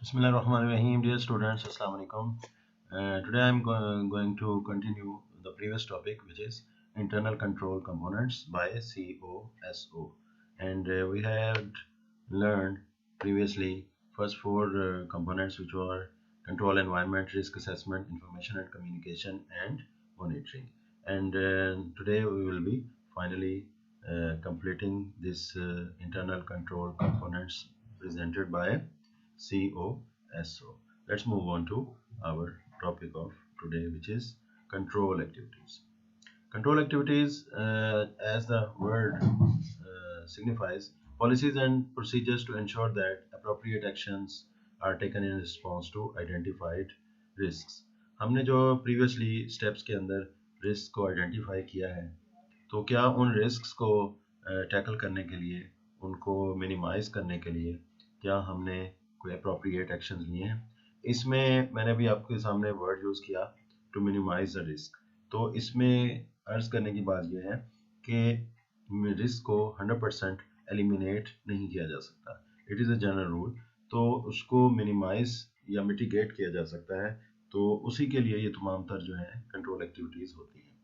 Bismillahirrahmanirrahim. Dear students, Assalamu alaikum. Today I am going to continue the previous topic, which is internal control components by COSO. And we had learned previously first four components, which were control environment, risk assessment, information and communication, and monitoring. And today we will be finally completing this internal control components presented by COSO. Let's move on to our topic of today, which is control activities. Control activities, as the word signifies, policies and procedures to ensure that appropriate actions are taken in response to identified risks. हमने जो previously steps के अंदर risk को identify किया है, तो क्या उन risks को tackle करने के लिए, उनको minimize करने के लिए क्या हमने कोई appropriate actions लिए हैं? इसमें मैंने भी आपके सामने word यूज़ किया to minimize the risk. तो इसमें अर्ज करने की बात यह है कि रिस्क को 100% एलिमिनेट नहीं किया जा सकता. It is a general rule. तो उसको मिनिमाइज या मिटिगेट किया जा सकता है. तो उसी के लिए ये तमाम तर जो है कंट्रोल एक्टिविटीज़ होती हैं.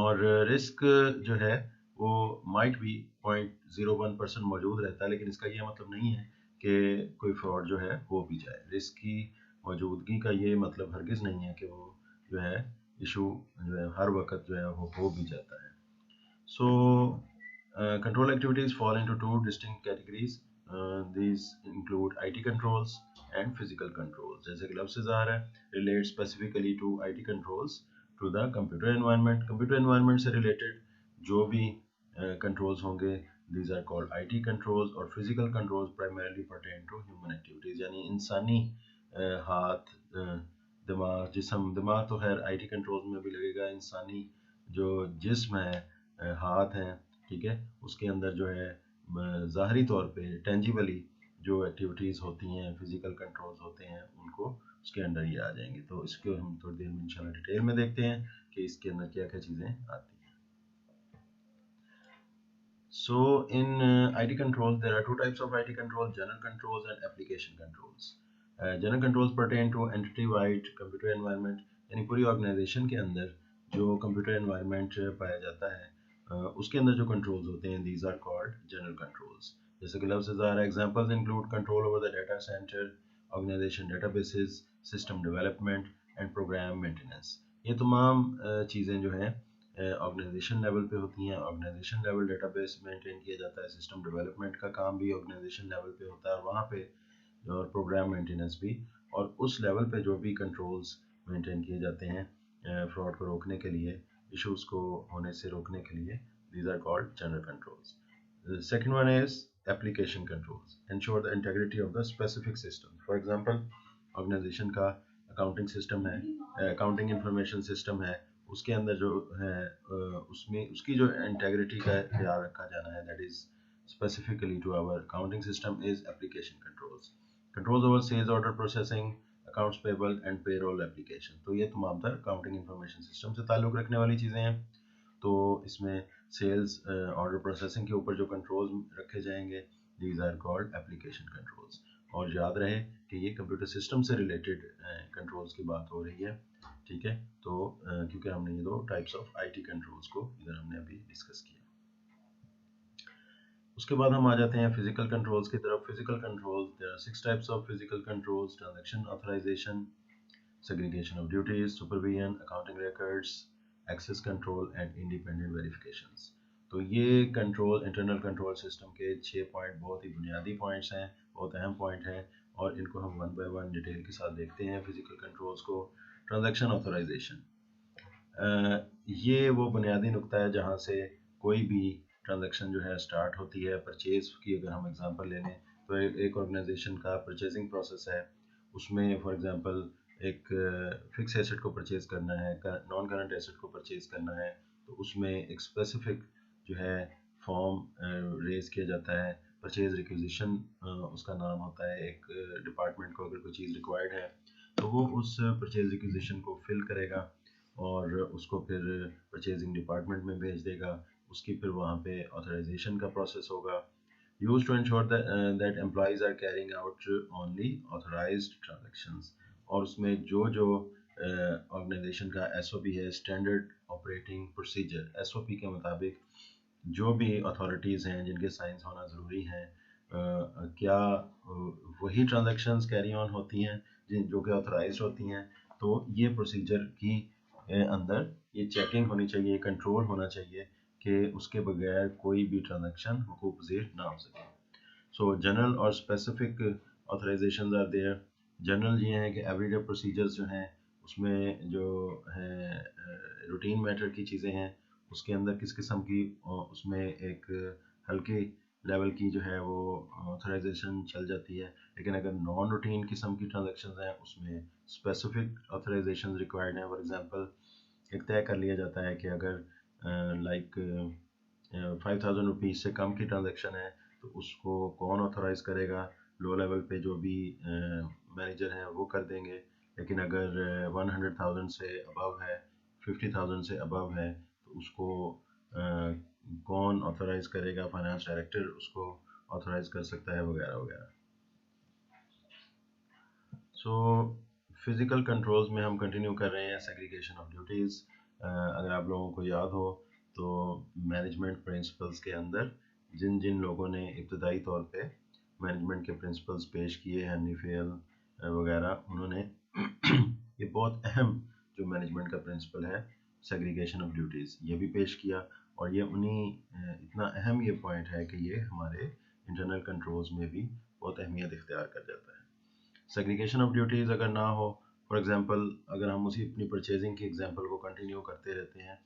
और रिस्क जो है वो माइट भी 0.01% मौजूद रहता है, लेकिन इसका ये मतलब नहीं है कि कोई फ्रॉड जो है हो भी जाए. रिस्क की मौजूदगी का ये मतलब हरगिज़ नहीं है कि वो जो है इशू जो है हर वक्त जो है वो हो भी जाता है. So control activities fall into two distinct categories. these include IT controls and physical controls. जैसे कि लफ्ज़ ज़ाहिर है, relate specifically to IT controls to the computer environment. Computer environment से related जो भी controls होंगे, these are called IT controls. और physical controls primarily pertain to human activities, यानी इंसानी हाथ, दिमाग, जिस्म. दिमाग तो खैर IT कंट्रोल्स में भी लगेगा. इंसानी जो जिस्म है, हाथ हैं, ठीक है, उसके अंदर जो है ज़ाहरी तौर पे टेंजिबली जो एक्टिविटीज़ होती हैं, फिज़िकल कंट्रोल्स होते हैं, उनको उसके अंडर ये आ जाएंगे. तो इसको हम थोड़ी देर में इंशाल्लाह डिटेल में देखते हैं कि इसके अंदर क्या क्या चीज़ें आती हैं. So in IT controls there are two types of IT controls: general controls and application controls. General controls pertain to entity wide computer environment, यानी पूरी ऑर्गेनाइजेशन के अंदर जो कंप्यूटर एनवायरनमेंट पाया जाता है, उसके अंदर जो कंट्रोल्स होते हैं, these are called general controls. जैसे कि लफ्ज़ ज़ाहिर, examples include control over the data centre, organisation databases, system development and program maintenance. ये तमाम चीज़ें जो हैं ऑर्गेनाइजेशन लेवल पे होती हैं. ऑर्गेनाइजेशन लेवल डेटाबेस मेंटेन किया जाता है. सिस्टम डेवलपमेंट का काम भी ऑर्गेनाइजेशन लेवल पे होता है, और वहाँ पे और प्रोग्राम मेंटेनेंस भी. और उस लेवल पे जो भी कंट्रोल्स मेंटेन किए जाते हैं फ्रॉड को रोकने के लिए, इश्यूज को होने से रोकने के लिए, these are called general controls. The second one is application controls. Ensure the integrity of the specific system. For example, organisation का अकाउंटिंग सिस्टम है, अकाउंटिंग इंफॉर्मेशन सिस्टम है, उसके अंदर जो है उसमें उसकी जो इंटेग्रिटी का ख्याल रखा जाना है, that is specifically to our accounting system, is application controls. Controls over sales order processing, accounts payable and payroll application. तो ये तमाम तर अकाउंटिंग इंफॉर्मेशन सिस्टम से ताल्लुक़ रखने वाली चीज़ें हैं. तो इसमें सेल्स ऑर्डर प्रोसेसिंग के ऊपर जो कंट्रोल्स रखे जाएंगे, these are called application controls. और याद रहे कि ये कंप्यूटर सिस्टम से रिलेटेड कंट्रोल्स की बात हो रही है, ठीक है. तो क्योंकि हमने ये दो टाइप्स ऑफ IT कंट्रोल्स को इधर हमने अभी डिस्कस किया. उसके बाद हम आ जाते हैं फिजिकल कंट्रोल्स की तरफ. Physical controls, there are 6 types of physical controls: transaction authorisation, segregation of duties, supervision, accounting records, access control and independent verifications. तो ये कंट्रोल इंटरनल कंट्रोल सिस्टम के 6 पॉइंट बहुत ही बुनियादी पॉइंट्स हैं, बहुत अहम पॉइंट हैं, और इनको हम वन बाय वन डिटेल के साथ देखते हैं. फिजिकल कंट्रोल्स को, ट्रांजैक्शन ऑथराइजेशन, ये वो बुनियादी नुक्ता है जहाँ से कोई भी ट्रांजैक्शन जो है स्टार्ट होती है. परचेज की अगर हम एग्जांपल ले लें, तो एक ऑर्गेनाइजेशन का परचेजिंग प्रोसेस है. उसमें फॉर एग्जांपल एक फिक्स एसेट को परचेज करना है, नॉन करंट एसेट को परचेज करना है, तो उसमें एक स्पेसिफिक जो है फॉर्म रेज किया जाता है. परचेज रिक्विजिशन उसका नाम होता है. एक डिपार्टमेंट को अगर कोई चीज़ रिक्वायर्ड है, तो वो उस परचेज रिक्विजिशन को फिल करेगा और उसको फिर परचेजिंग डिपार्टमेंट में भेज देगा. उसकी फिर वहाँ पे ऑथराइजेशन का प्रोसेस होगा. used to ensure that employees are carrying out only authorized transactions. और उसमें जो जो ऑर्गेनाइजेशन का एसओपी है, स्टैंडर्ड ऑपरेटिंग प्रोसीजर, एसओपी के मुताबिक जो भी अथॉरिटीज़ हैं जिनके साइंस होना ज़रूरी है, क्या वही ट्रांजैक्शंस कैरी ऑन होती हैं जिन जो कि ऑथराइज होती हैं। तो ये प्रोसीजर की अंदर ये चेकिंग होनी चाहिए, कंट्रोल होना चाहिए कि उसके बगैर कोई भी ट्रांजैक्शन हुकूक पज़ीर ना हो सके। सो जनरल और specific authorisation are there. General ये हैं कि एवरीडे प्रोसीजर्स जो हैं उसमें जो है रूटीन मैटर की चीज़ें हैं, उसके अंदर किस किस्म की उसमें एक हल्की लेवल की जो है वो ऑथराइजेशन चल जाती है। लेकिन अगर नॉन रूटीन किस्म की ट्रांजैक्शंस हैं उसमें स्पेसिफिक ऑथराइजेशन रिक्वायर्ड हैं। फॉर एग्जांपल एक तय कर लिया जाता है कि अगर लाइक 5000 रुपीज़ से कम की ट्रांजैक्शन है तो उसको कौन ऑथराइज़ करेगा। लो लेवल पे जो भी मैनेजर हैं वो कर देंगे। लेकिन अगर 100,000 से अबव है, 50,000 से अबव है तो उसको कौन ऑथराइज़ करेगा, फाइनेंस डायरेक्टर उसको ऑथराइज़ कर सकता है, वगैरह वगैरह। सो फिज़िकल कंट्रोल्स में हम कंटिन्यू कर रहे हैं सेग्रीगेशन ऑफ ड्यूटीज़। अगर आप लोगों को याद हो तो मैनेजमेंट प्रिंसिपल्स के अंदर जिन जिन लोगों ने इब्तदाई तौर पे मैनेजमेंट के प्रिंसिपल्स पेश किए, हेनरी फेल वगैरह, उन्होंने ये बहुत अहम जो मैनेजमेंट का प्रिंसिपल है सेग्रीगेशन ऑफ ड्यूटीज़, ये भी पेश किया। और ये उन्हीं इतना अहम ये पॉइंट है कि ये हमारे इंटरनल कंट्रोल्स में भी बहुत अहमियत इख्तियार कर जाता है। सेग्रीगेशन ऑफ ड्यूटीज़ अगर ना हो, फॉर एग्जांपल अगर हम उसी अपनी परचेजिंग की एग्जांपल को कंटिन्यू करते रहते हैं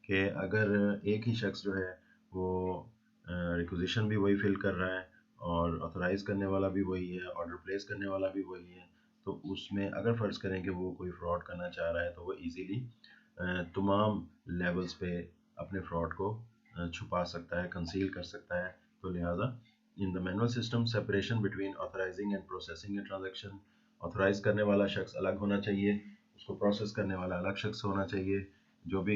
कि अगर एक ही शख्स जो है वो रिक्विजिशन भी वही फिल कर रहा है और ऑथराइज़ करने वाला भी वही है, ऑर्डर प्लेस करने वाला भी वही है, तो उसमें अगर फ़र्ज़ करें कि वो कोई फ्रॉड करना चाह रहा है तो वो ईज़िली तमाम लेवल्स पे अपने फ्रॉड को छुपा सकता है, कंसील कर सकता है। तो लिहाजा in the manual system separation between authorising and processing a transaction, authorise करने वाला शख्स अलग होना चाहिए, उसको प्रोसेस करने वाला अलग शख्स होना चाहिए। जो भी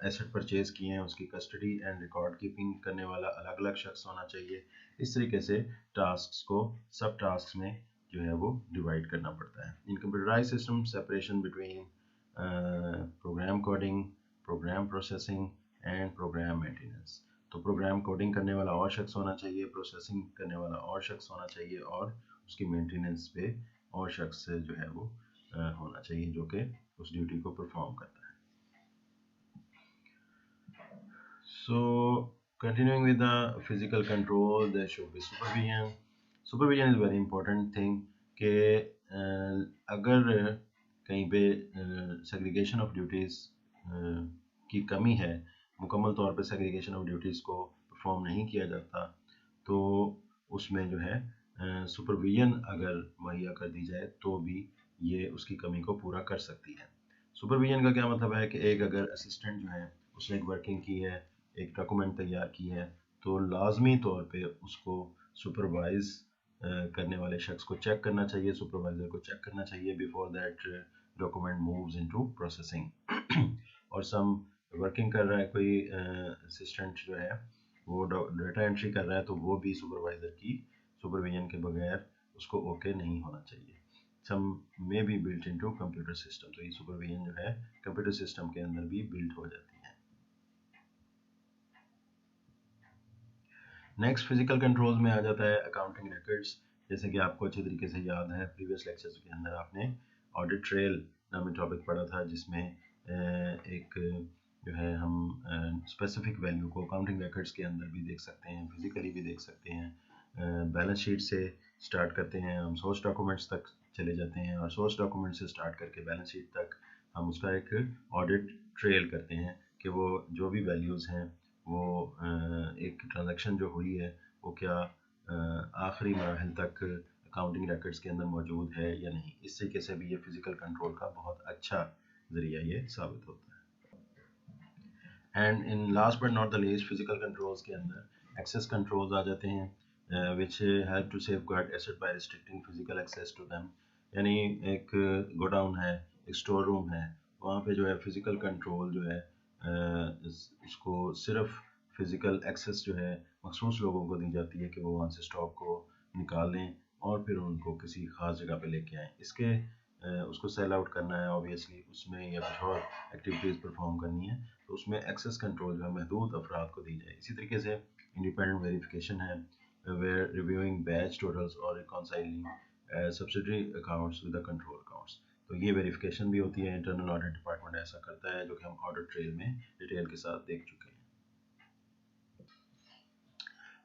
एसेट परचेज किए हैं उसकी कस्टडी एंड रिकॉर्ड कीपिंग करने वाला अलग अलग शख्स होना चाहिए। इस तरीके से टास्क्स को सब टास्क में जो है वो डिवाइड करना पड़ता है। In computerised system separation between program coding, program processing and program maintenance. तो प्रोग्राम कोडिंग करने वाला और शख्स होना चाहिए, प्रोसेसिंग करने वाला और शख्स होना चाहिए, और उसकी मेंटेनेंस पे और शख्स जो है वो होना चाहिए जो कि उस ड्यूटी को परफॉर्म करता है। So continuing with the physical control, there should be supervision. Supervision is very important thing कि अगर कहीं पे सेग्रीगेशन ऑफ ड्यूटीज़ की कमी है, मुकम्मल तौर पे सेग्रीगेशन ऑफ ड्यूटीज़ को परफॉर्म नहीं किया जाता, तो उसमें जो है सुपरविजन अगर मुहैया कर दी जाए तो भी ये उसकी कमी को पूरा कर सकती है। सुपरविजन का क्या मतलब है कि एक अगर असिस्टेंट जो है उसने एक वर्किंग की है, एक डॉक्यूमेंट तैयार की है, तो लाजमी तौर पे उसको सुपरवाइज करने वाले शख्स को चेक करना चाहिए, सुपरवाइज़र को चेक करना चाहिए before that document moves into processing. और सम वर्किंग कर रहा है कोई असिस्टेंट जो है वो डाटा एंट्री कर रहा है, तो वो भी सुपरवाइज़र की सुपरविजन के बगैर उसको ओके नहीं होना चाहिए। Some may be built into computer system, तो ये सुपरविजन जो है कंप्यूटर सिस्टम के अंदर भी बिल्ट हो जाती है। नेक्स्ट फिजिकल कंट्रोल्स में आ जाता है अकाउंटिंग रिकॉर्ड्स। जैसे कि आपको अच्छी तरीके से याद है प्रीवियस लेक्चर्स के अंदर आपने ऑडिट ट्रेल नामी टॉपिक पढ़ा था, जिसमें एक जो है हम स्पेसिफिक वैल्यू को अकाउंटिंग रिकॉर्ड्स के अंदर भी देख सकते हैं, फिजिकली भी देख सकते हैं। बैलेंस शीट से स्टार्ट करते हैं हम, सोर्स डॉक्यूमेंट्स तक चले जाते हैं, और सोर्स डॉक्यूमेंट से स्टार्ट करके बैलेंस शीट तक हम उसका एक ऑडिट ट्रेल करते हैं कि वो जो भी वैल्यूज़ हैं वो एक ट्रांजैक्शन जो हुई है वो क्या आखिरी मराहल तक अकाउंटिंग रिकॉर्ड्स के अंदर मौजूद है या नहीं। इस तरीके से भी ये फिजिकल कंट्रोल का बहुत अच्छा ज़रिया ये साबित होता है। And in last but not the least physical controls के अंदर एक्सेस कंट्रोल्स आ जाते हैं which help to safeguard asset by restricting physical access to them. यानी एक गोडाउन है, एक स्टोर रूम है, वहाँ पे जो है फिजिकल कंट्रोल जो है उसको सिर्फ फिज़िकल एक्सेस जो है मखसूस लोगों को दी जाती है कि वो वहाँ से स्टॉक को निकाल लें और फिर उनको किसी ख़ास जगह पे लेके आएँ। उसको सेल आउट करना है ऑब्वियसली, उसमें या कुछ और एक्टिविटीज़ परफॉर्म करनी है, तो उसमें एक्सेस कंट्रोल जो है महदूद अफराद को दी जाए। इसी तरीके से इंडिपेंडेंट वेरिफिकेशन है, वेयर रिव्यूइंग बैच टोटल्स और reconciling subsidiary accounts with the control accounts. तो ये वेरिफिकेशन भी होती है, इंटरनल ऑडिट डिपार्टमेंट ऐसा करता है, जो कि हम ऑडिट ट्रेल में डिटेल के साथ देख चुके हैं।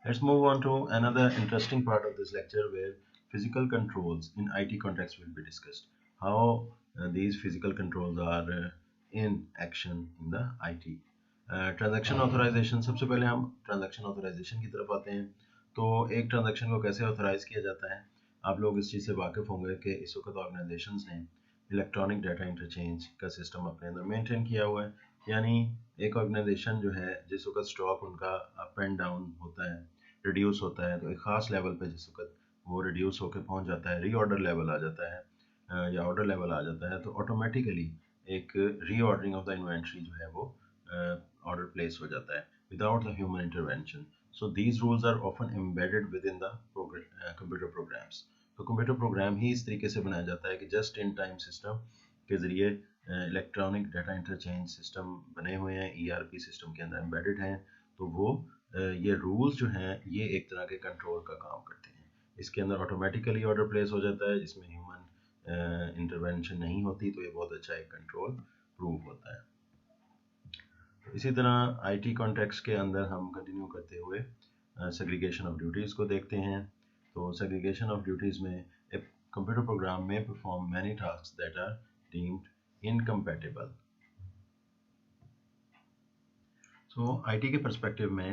Let's move on to another interesting part of this lecture where physical controls in IT context will be discussed. How these physical controls are in action in the IT. Transaction authorisation, सबसे पहले हम transaction authorisation की तरफ आते हैं। तो एक transaction को कैसे ऑथराइज किया जाता है, आप लोग इस चीज़ से वाकिफ़ होंगे कि इस वक्त ऑर्गेनाइजेशंस ने इलेक्ट्रॉनिक डाटा इंटरचेंज का सिस्टम अपने अंदर मेंटेन किया हुआ है। यानी एक ऑर्गेनाइजेशन जो है, जिस वक्त स्टॉक उनका अप एंड डाउन होता है, रिड्यूस होता है, तो एक ख़ास लेवल पे जिस वक्त वो रिड्यूस होकर पहुंच जाता है, रीऑर्डर लेवल आ जाता है या ऑर्डर लेवल आ जाता है, तो ऑटोमेटिकली एक रीऑर्डरिंग ऑफ द इन्वेंट्री जो है वो ऑर्डर प्लेस हो जाता है without the human intervention. So these rules are often embedded within the computer programs. तो कंप्यूटर प्रोग्राम ही इस तरीके से बनाया जाता है कि जस्ट इन टाइम सिस्टम के ज़रिए इलेक्ट्रॉनिक डाटा इंटरचेंज सिस्टम बने हुए हैं, ईआरपी सिस्टम के अंदर एम्बेडेड हैं। तो वो ये रूल्स जो हैं ये एक तरह के कंट्रोल का काम करते हैं। इसके अंदर ऑटोमेटिकली ऑर्डर प्लेस हो जाता है, इसमें ह्यूमन इंटरवेंशन नहीं होती, तो ये बहुत अच्छा एक कंट्रोल प्रूव होता है। इसी तरह आईटी कॉन्टेक्स्ट के अंदर हम कंटिन्यू करते हुए सेग्रीगेशन ऑफ ड्यूटीज़ को देखते हैं। तो सेग्रीगेशन ऑफ ड्यूटीज़ में एक कंप्यूटर प्रोग्राम में perform many tasks that are deemed incompatible. So IT के पर्सपेक्टिव में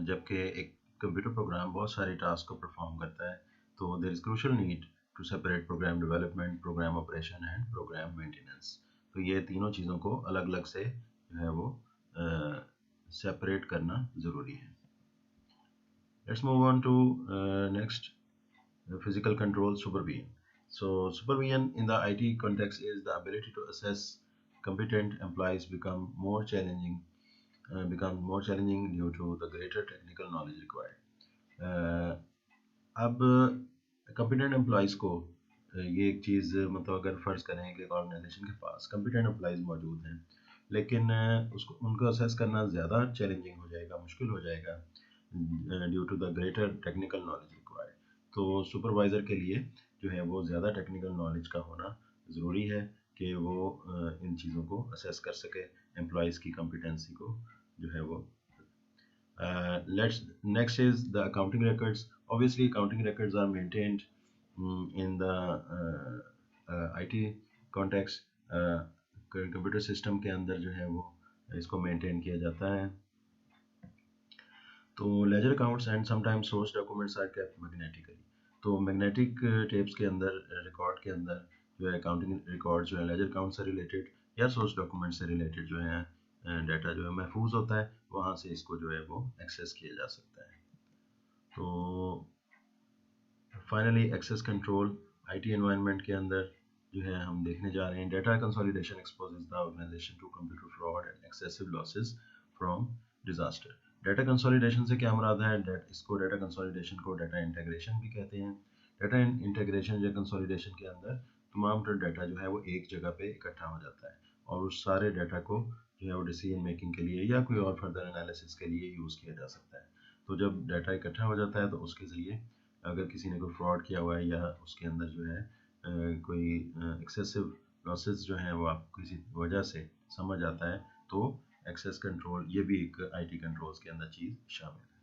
जबकि एक कंप्यूटर प्रोग्राम बहुत सारे टास्क को परफॉर्म करता है, तो there is crucial need to separate program development, program operation and program maintenance. तो ये तीनों चीज़ों को अलग अलग से जो है वो सेपरेट करना ज़रूरी है। Let's move on to next, physical control supervision. So supervision in the IT context is the ability to assess competent employees become more challenging due to the greater technical knowledge required. अब competent employees को ये एक चीज़ मतलब अगर फ़र्ज़ करें कि organisation के पास competent employees मौजूद हैं, लेकिन उसको उनको असेस करना ज़्यादा चैलेंजिंग हो जाएगा, मुश्किल हो जाएगा due to the greater technical knowledge required. तो सुपरवाइज़र के लिए जो है वो ज़्यादा टेक्निकल नॉलेज का होना ज़रूरी है कि वो इन चीज़ों को असेस कर सके, एम्प्लॉइज़ की कॉम्पिटेंसी को जो है वो। Next is the accounting records. Obviously accounting records are maintained in the IT context. Computer system के अंदर जो है वो इसको मेंटेन किया जाता है। तो ledger accounts and sometimes source documents are kept magnetically. तो मैग्नेटिक टेप्स के अंदर, रिकॉर्ड के अंदर जो है अकाउंटिंग रिकॉर्ड जो है लेजर अकाउंट से रिलेटेड या सोर्स डॉक्यूमेंट से रिलेटेड जो है डाटा जो है महफूज होता है, वहाँ से इसको जो है वो एक्सेस किया जा सकता है। तो finally access control IT environment के अंदर जो है हम देखने जा रहे हैं, data consolidation exposes the organization to computer fraud and excessive losses from disaster. Data consolidation से क्या मुराद है? इसको डाटा कंसोलिडेशन को डाटा इंटीग्रेशन भी कहते हैं। डाटा इंटीग्रेशन या कंसोलिडेशन के अंदर तमाम तर डाटा जो है वो एक जगह पे इकट्ठा हो जाता है और उस सारे डाटा को जो है वो डिसीजन मेकिंग के लिए या कोई और फर्दर एनालिसिस के लिए यूज़ किया जा सकता है। तो जब डाटा इकट्ठा हो जाता है तो उसके ज़रिए अगर किसी ने कोई फ्रॉड किया हुआ है या उसके अंदर जो है कोई एक्सेसिव लॉसेस जो हैं वो आपको किसी वजह से समझ आता है, तो एक्सेस कंट्रोल ये भी एक आईटी कंट्रोल्स के अंदर चीज़ शामिल है।